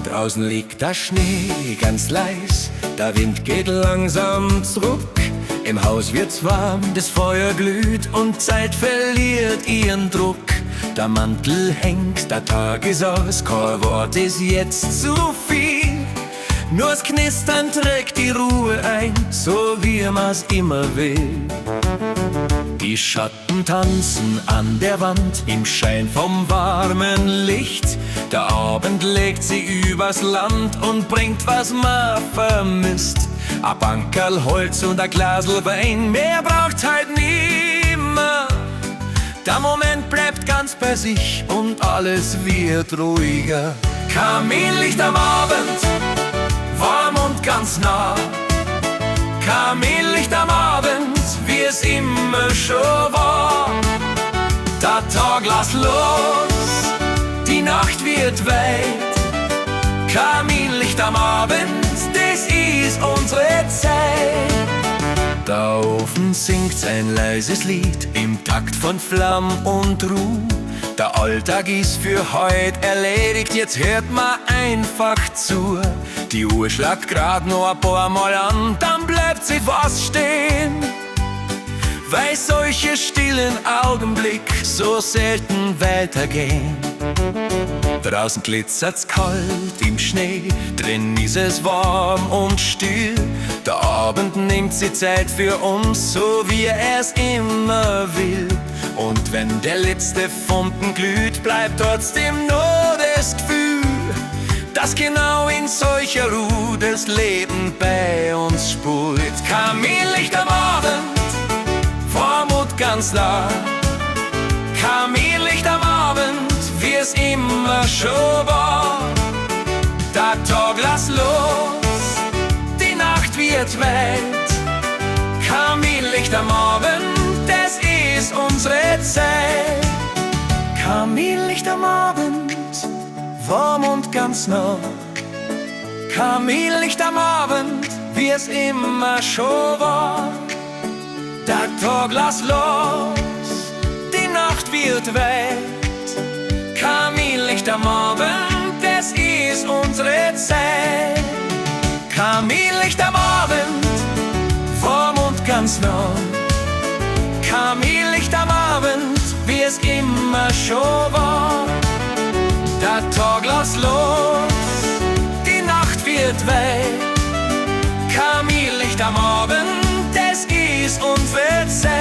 Draußen liegt der Schnee ganz leis, der Wind geht langsam zurück. Im Haus wird's warm, das Feuer glüht und Zeit verliert ihren Druck. Der Mantel hängt, der Tag ist aus, kein Wort ist jetzt zu viel. Nur das Knistern trägt die Ruhe ein, so wie man's immer will. Die Schatten tanzen an der Wand im Schein vom warmen Licht. Der Abend legt sie übers Land und bringt, was man vermisst. A Bankerl Holz und a Glasl Wein, mehr braucht halt nimmer. Der Moment bleibt ganz bei sich und alles wird ruhiger. Kaminlicht am Abend, warm und ganz nah. Kaminlicht am Abend, wie es immer schon war. Der Tag lass los, die Nacht wird weit. Kaminlicht am Abend, das ist unsere Zeit. Der Ofen singt ein leises Lied im Takt von Flamm und Ruh. Der Alltag ist für heut erledigt, jetzt hört man einfach zu. Die Uhr schlagt grad noch ein paar Mal an, dann bleibt sie fast stehen. Weil solche stillen Augenblick so selten weitergehen. Draußen glitzert's kalt im Schnee, drin ist es warm und still. Der Abend nimmt sich Zeit für uns, so wie er es immer will. Und wenn der letzte Funken glüht, bleibt trotzdem nur das Gefühl, dass genau in solcher Ruhe das Leben bei uns spult. Kaminlicht am Abend, Vormut ganz nah. Kaminlicht am Abend, wie es immer schon war. Der Tag lass los, die Nacht wird weit. Kaminlicht am Abend, das ist unsere Zeit. Kaminlicht am Abend, warm und ganz nah. Kaminlicht am Abend, wie es immer schon war. Der Tag lass los, die Nacht wird weit. Kaminlicht am Abend, das ist unsere Zeit. Kaminlicht am Abend, warm und ganz nah. Kaminlicht am Abend, wie es immer schon war. Der Tag lass los, die Nacht wird weit. Kaminlicht am Abend, das ist unsere Zeit.